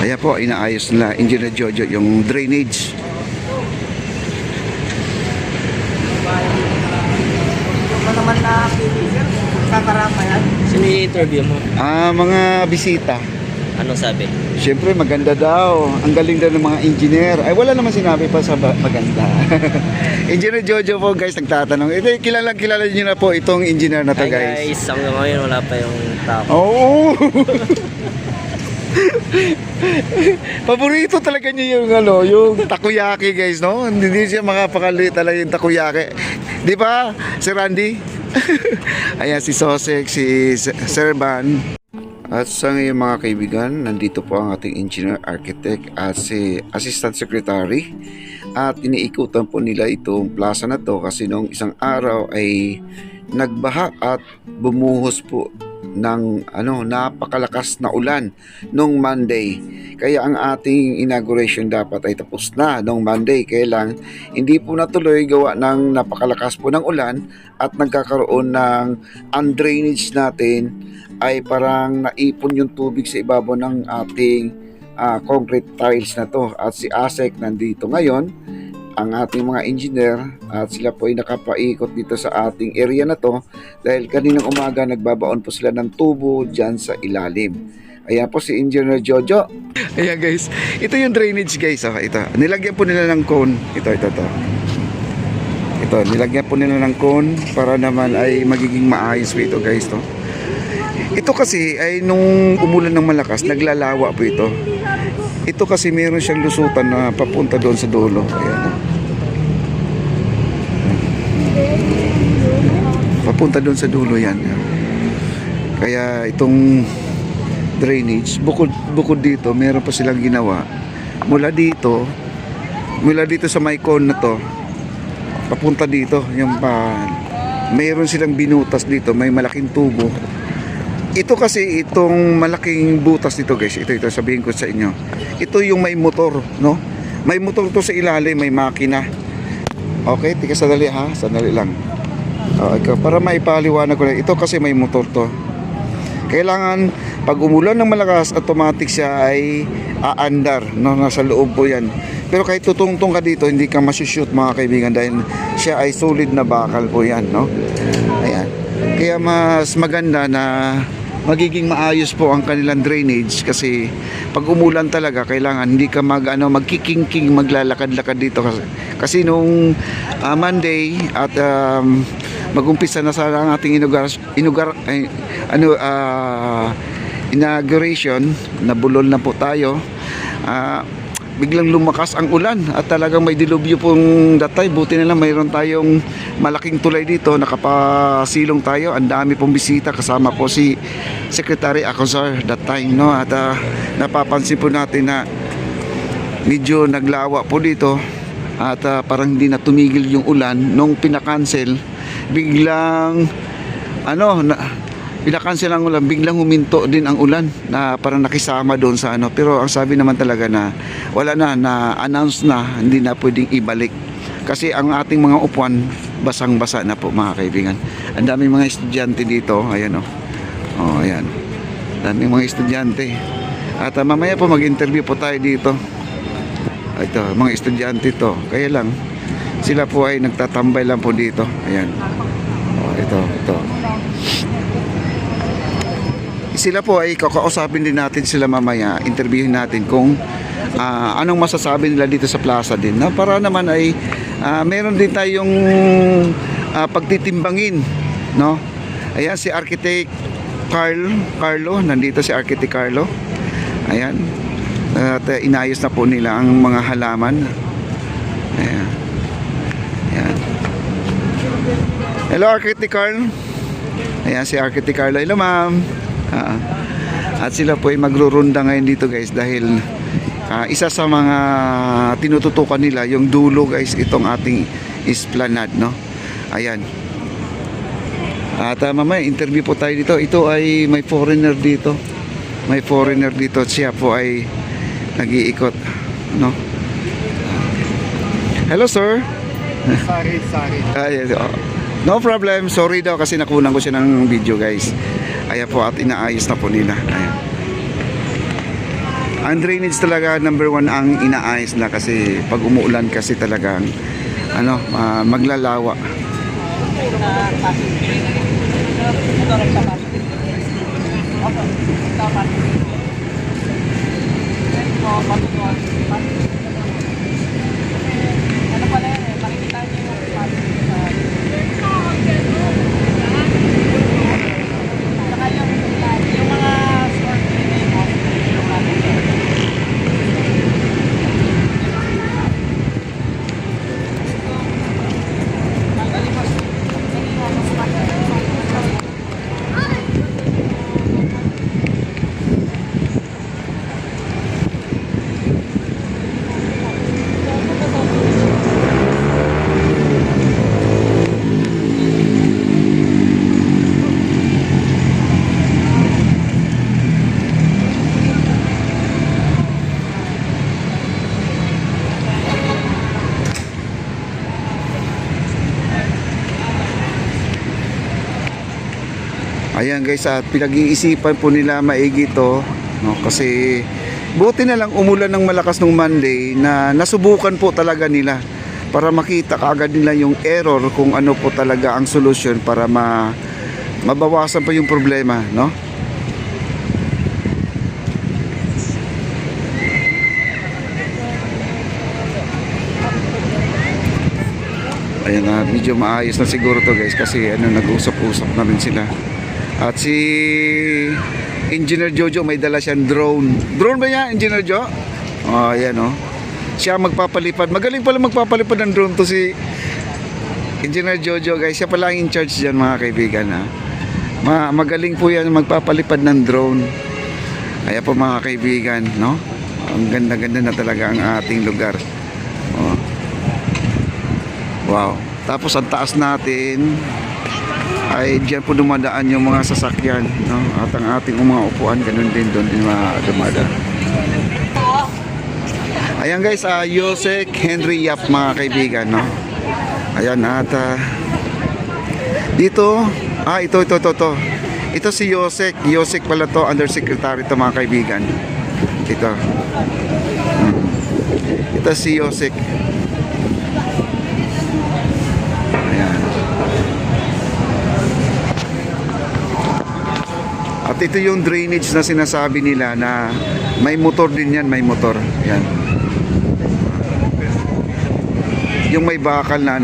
Ayan po, inaayos nila Engineer Jojo yung drainage. Ano naman na sir? Kakarama yan? Sino yung interview mo? Mga bisita. Anong sabi? Siyempre maganda daw. Ang galing daw ng mga engineer. Ay wala naman sinabi pa sa maganda. Engineer Jojo po guys nagtatanong. Ito kilala niyo na po itong engineer na to Hi guys, hanggang ngayon wala pa yung tao. Oo. Paborito talaga niya yung takoyaki guys, no? Hindi siya makapakali talaga yung takoyaki. Di ba, si Randy? Ayan si Sosek, si Sir Van. At sa ngayon mga kaibigan, nandito po ang ating engineer architect at si assistant secretary. At iniikutan po nila itong plaza na to kasi noong isang araw ay nagbaha at bumuhos po ng napakalakas na ulan noong Monday. Kaya ang ating inauguration dapat ay tapos na noong Monday. Kaya lang hindi po natuloy gawa ng napakalakas po ng ulan at nagkakaroon ng undrainage natin ay parang naipon yung tubig sa ibabaw ng ating concrete tiles na to. At si ASEC nandito ngayon, ang ating mga engineer, at sila po ay nakapaikot dito sa ating area na to dahil kaninang umaga nagbabaon po sila ng tubo dyan sa ilalim. Ayan po si Engineer Jojo. Ayan guys, ito yung drainage guys. Ito, nilagyan po nila ng cone. Ito. Ito, nilagyan po nila ng cone para naman ay magiging maayos po ito guys. To. Ito kasi ay nung umulan ng malakas, naglalawa po ito. Ito kasi meron siyang lusutan na papunta doon sa dulo. Ayan. Papunta doon sa dulo yan. Kaya itong drainage, bukod dito, meron pa silang ginawa. Mula dito sa may cone na to, papunta dito. Mayroon silang binutas dito, may malaking tubo. Ito kasi itong malaking butas dito guys, ito sabihin ko sa inyo. Ito yung may motor, no? May motor to sa ilalim, may makina. Okay, tika sandali ha, sandali lang. Para maipaliwanag ko na, ito kasi may motor to. Kailangan pag umulan ng malakas, automatic siya ay aandar, no? Nasa loob po yan. Pero kahit tutungtong ka dito, hindi ka masushoot mga kaibigan dahil siya ay solid na bakal po yan, no? Ayan. Kaya mas maganda na magiging maayos po ang kanilang drainage kasi pag umulan talaga kailangan hindi ka magkikingking maglalakad-lakad dito kasi nung Monday at magumpisa na sa ang ating inauguration, nabulol na po tayo. Biglang lumakas ang ulan at talagang may dilubyo pong datay. Buti na lang mayroon tayong malaking tulay dito, nakapasilong tayo, ang dami pong bisita, kasama po si Secretary Acosar that time, no? At napapansin po natin na medyo naglawa po dito at parang hindi na tumigil yung ulan. Nung pinakancel, biglang pinakancel ang ulan, biglang huminto din ang ulan na parang nakisama doon sa pero ang sabi naman talaga na wala na announce na hindi na pwedeng ibalik kasi ang ating mga upuan basang-basa na po mga kaibigan. Ang daming mga estudyante dito, ayan ayan, daming mga estudyante at mamaya po mag-interview po tayo dito. Ito, mga estudyante to, kaya lang sila po ay nagtatambay lang po dito, ayan. Ito sila po ay kakausapin din natin sila mamaya, interviewin natin kung anong masasabi nila dito sa plaza din, no? Para naman ay meron din tayong pagtitimbangin, no? Ayan si Architect Carlo, nandito si Architect Carlo. Ayan. At inayos na po nila ang mga halaman. Ayan. Ayan. Hello Architect Carl. Ayan si Architect Carlo. Hello ma'am. At sila po ay magrurunda ngayon dito guys dahil isa sa mga tinututukan nila yung dulo guys, itong ating esplanade, no? Ayan. At mamaya interview po tayo dito. Ito ay may foreigner dito. May foreigner dito. Siya po ay nag-iikot, no? Hello sir. Sorry. No problem. Sorry daw kasi nakunan ko siya ng video guys. Ayan po at inaayos na po nila. Ayan. Ang drainage talaga number 1 ang inaayos na kasi pag umuulan kasi talagang maglalawa. Ano pala yan eh, makikita niyo yung saka yung mga store mo, Ayan guys, at pinag-iisipan po nila maigi to, no? Kasi buti na lang umulan ng malakas nung Monday na nasubukan po talaga nila para makita kaagad nila yung error kung ano po talaga ang solusyon para mabawasan pa yung problema, no? Ayan na, medyo maayos na siguro to guys kasi nag-usap-usap na rin sila. At si Engineer Jojo may dala siyang drone. Drone ba niya, Engineer Jo? Oh, ayan oh. Siya magpapalipad. Magaling pala magpapalipad ng drone to si Engineer Jojo guys. Siya pala ang in charge dyan mga kaibigan ha. Magaling po yan magpapalipad ng drone. Kaya po mga kaibigan, no? Ang ganda-ganda na talaga ang ating lugar. Oh. Wow. Tapos ang taas natin ay diyan po dumadaan yung mga sasakyan, no? At ang ating mga upuan ganun din doon din dumadaan. Ayan guys, Yosek Henry Yap mga kaibigan, no? Ayan at dito, ito. Ito si Yosek. Yosek pala to, undersecretary to mga kaibigan. Ito. Ito si Yosek. Ayan. At ito yung drainage na sinasabi nila na may motor din yan, may motor. Yan. Yung may bakal na